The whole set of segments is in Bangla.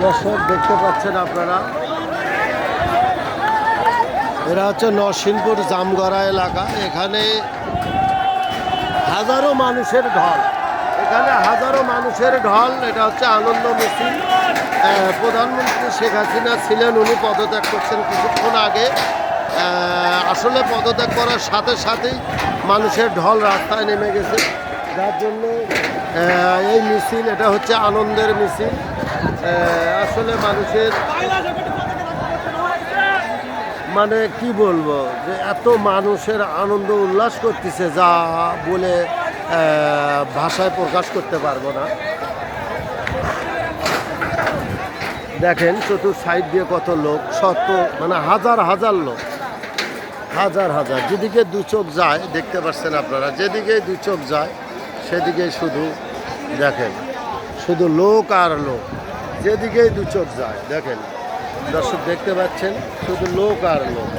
দর্শক দেখতে পাচ্ছেন আপনারা, এরা হচ্ছে নরসিংপুর জামগড়া এলাকা। এখানে হাজারো মানুষের ঢল, এখানে হাজারো মানুষের ঢল। এটা হচ্ছে আনন্দ মিছিল। প্রধানমন্ত্রী শেখ হাসিনা ছিলেন, উনি পদত্যাগ করছেন কিছুক্ষণ আগে। আসলে পদত্যাগ করার সাথে সাথেই মানুষের ঢল রাস্তায় নেমে গেছে, যার জন্য এই মিছিল, এটা হচ্ছে আনন্দের মিছিল। আসলে মানুষের মানে কি বলবো, যে এত মানুষের আনন্দ উল্লাস করতেছে যা বলে ভাষায় প্রকাশ করতে পারবো না। দেখেন চতুর সাইড দিয়ে কত লোক, শত মানে হাজার হাজার লোক, হাজার হাজার। যেদিকে দু চোখ যায় দেখতে পাচ্ছেন আপনারা, যেদিকে দু চোখ যায় সেদিকে শুধু দেখেন, শুধু লোক আর লোক, যেদিকেই দু চোখ যায় দেখেন দর্শক দেখতে পাচ্ছেন, শুধু লোক আর লোক।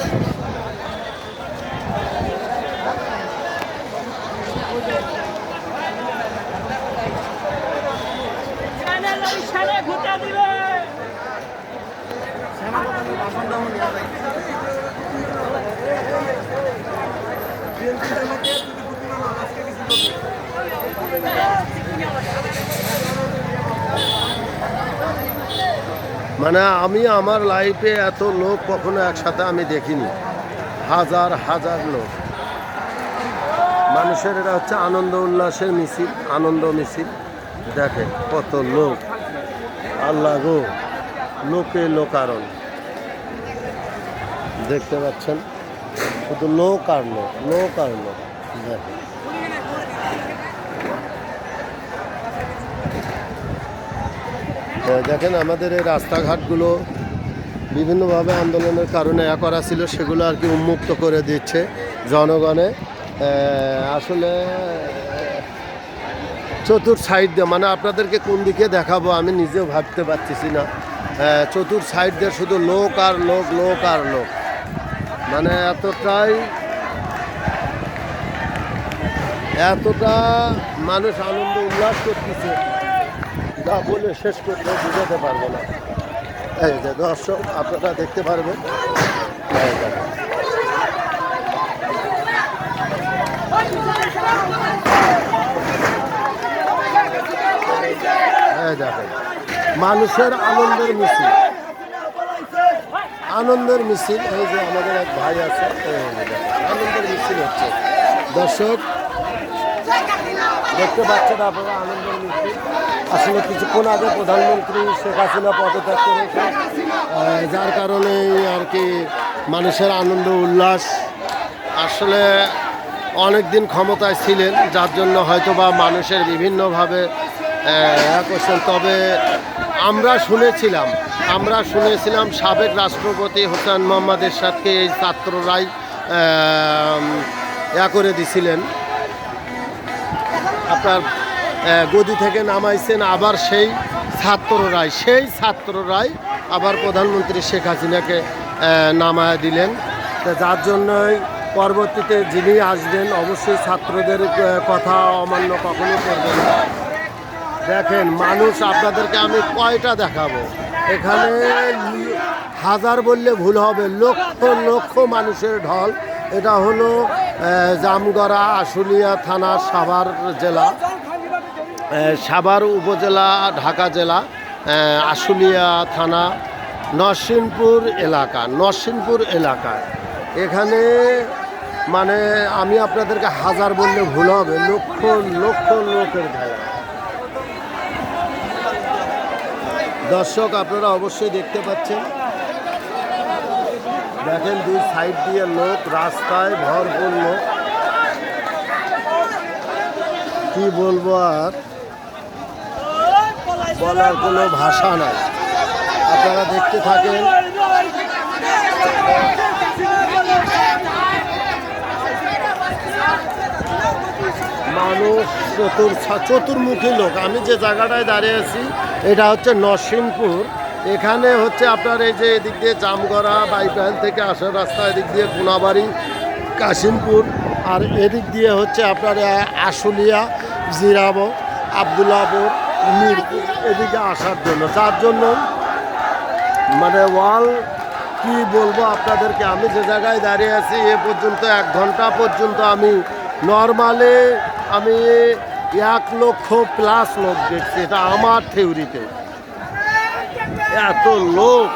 মানে আমি আমার লাইফে এত লোক কখনো একসাথে আমি দেখিনি, হাজার হাজার লোক মানুষের। এটা হচ্ছে আনন্দ উল্লাসের মিছিল, আনন্দ মিছিল। দেখেন কত লোক, আল্লাহ গো, লোকে লোকারণ। দেখতে পাচ্ছেন শুধু লোক আর লোক, লোক আর লোক। দেখেন দেখেন আমাদের এই রাস্তাঘাটগুলো বিভিন্নভাবে আন্দোলনের কারণে করা ছিল, সেগুলো আর কি উন্মুক্ত করে দিচ্ছে জনগণে। আসলে চতুর সাইড দিয়ে, মানে আপনাদেরকে কোন দিকে দেখাবো আমি নিজেও ভাবতে পারতেছি না। চতুর সাইড দিয়ে শুধু লোক আর লোক, লোক আর লোক। মানে এতটা মানুষ আনন্দ উল্লাস করতেছে যা বলে শেষ করতে বুঝাতে পারবো না। এই যে দর্শক আপনারা দেখতে পারবেন, দেখেন মানুষের আনন্দের মিছিল, আনন্দের মিছিল। এই যে আমাদের এক ভাই আছে, আনন্দের মিছিল হচ্ছে। দর্শক দেখতে পাচ্ছেন আপনারা আনন্দের মিছিল। আসলে কিছুক্ষণ আগে প্রধানমন্ত্রী শেখ হাসিনা পদত্যাগ করেছে, যার কারণে আর কি মানুষের আনন্দ উল্লাস। আসলে অনেক দিন ক্ষমতায় ছিলেন, যার জন্য হয়তো বা মানুষের বিভিন্নভাবে করছেন। তবে আমরা শুনেছিলাম সাবেক রাষ্ট্রপতি হোসেন মোহাম্মদ এরশাদকে এই ছাত্ররাই করে দিছিলেন, আপনার গদি থেকে নামাইছেন। আবার সেই ছাত্ররাই আবার প্রধানমন্ত্রী শেখ হাসিনাকে নামায় দিলেন। যার জন্যই পরবর্তীতে যিনি আসবেন অবশ্যই ছাত্রদের কথা অমান্য কখনো করবেন না। দেখেন মানুষ, আপনাদেরকে আমি কয়টা দেখাবো, এখানে হাজার বললে ভুল হবে, লক্ষ লক্ষ মানুষের ঢল। এটা হলো জামগড়া আশুলিয়া থানা, সাভার উপজেলা, ঢাকা জেলা, আশুলিয়া থানা, নরসিংপুর এলাকা। এখানে মানে আমি আপনাদেরকে হাজার বললে ভুল হবে, লক্ষ লক্ষ লোকের ঢেলা। দর্শক আপনারা অবশ্যই দেখতে পাচ্ছেন, দেখেন দুই সাইড দিয়ে লোক, রাস্তায় ভরপুর লোক। কি বলবো আর, বলার কোনো ভাষা নাই। আপনারা দেখতে থাকেন। মানুষ চতুর্মুখী লোক। আমি যে জায়গাটায় দাঁড়িয়ে আছি এটা হচ্ছে নরসিংপুর। এখানে হচ্ছে আপনার এই যে এদিক দিয়ে জামগড়া বাইপাইল থেকে আসার রাস্তা, এদিক দিয়ে কোনাবাড়ি, কাশিমপুর, আর এদিক দিয়ে হচ্ছে আপনার আশুলিয়া, জিরাবো, আবদুল্লাপুর, মিরপুর এদিকে আসার জন্য। যার জন্য মানে ওয়াল কি বলবো আপনাদেরকে, আমি যে জায়গায় দাঁড়িয়ে আছি এ পর্যন্ত 1 ঘন্টা পর্যন্ত আমি নর্মালি আমি 1 লক্ষ প্লাস লোক দেখছি, এটা আমার থিওরিতে। এত লোক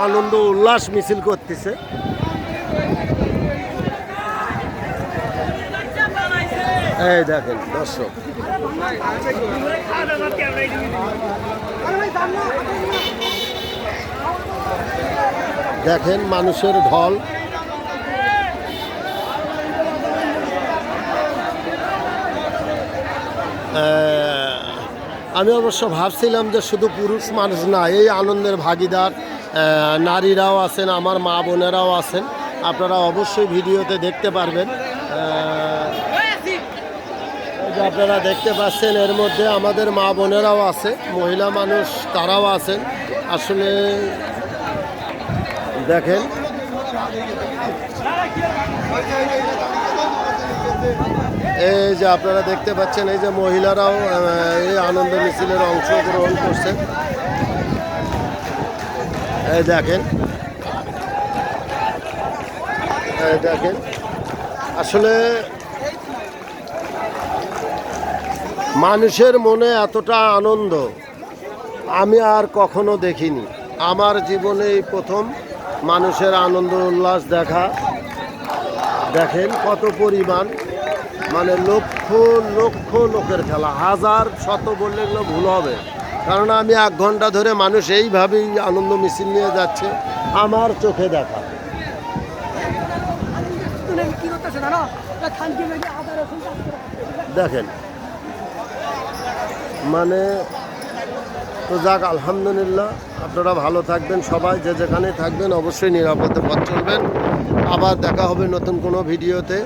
আনন্দ উল্লাস মিছিল করতেছে। এই দেখেন দর্শক, দেখেন মানুষের ঢল। আমি অবশ্য ভাবছিলাম যে শুধু পুরুষ মানুষ না, এই আনন্দের ভাগিদার নারীরাও আছেন, আমার মা বোনেরাও আছেন। আপনারা অবশ্যই ভিডিওতে দেখতে পারবেন। যে আপনারা দেখতে পাচ্ছেন এর মধ্যে আমাদের মা বোনেরাও আছে, মহিলা মানুষ তারাও আছেন। আসলে দেখেন এই যে আপনারা দেখতে পাচ্ছেন এই যে মহিলারাও এই আনন্দ মিছিলের অংশগ্রহণ করছেন। এই দেখেন, এই দেখেন আসলে মানুষের মনে এতটা আনন্দ আমি আর কখনো দেখিনি। আমার জীবনে এই প্রথম মানুষের আনন্দ উল্লাস দেখা। দেখেন কত পরিমাণ, মানে লক্ষ লক্ষ লোকের খেলা, হাজার শত বললে এগুলো ভুল হবে। কারণ আমি 1 ঘন্টা ধরে মানুষ এইভাবেই আনন্দ মিছিল নিয়ে যাচ্ছে, আমার চোখে দেখা। দেখেন মানে তো যাক, আলহামদুলিল্লাহ। আপনারা ভালো থাকবেন, সবাই যে যেখানে থাকবেন অবশ্যই নিরাপদে পথ চলবেন। আবার দেখা হবে নতুন কোনো ভিডিওতে।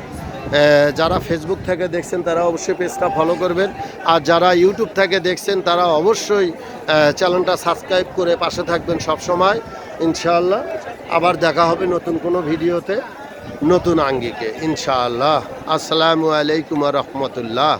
যারা ফেসবুক থেকে দেখছেন তারা অবশ্যই পেজটা ফলো করবেন, আর যারা ইউটিউব থেকে দেখছেন তারা অবশ্যই চ্যানেলটা সাবস্ক্রাইব করে পাশে থাকবেন সব সময়। ইনশাআল্লাহ আবার দেখা হবে নতুন কোনো ভিডিওতে নতুন আঙ্গিকে ইনশাআল্লাহ। আসসালামু আলাইকুম ওয়া রাহমাতুল্লাহ।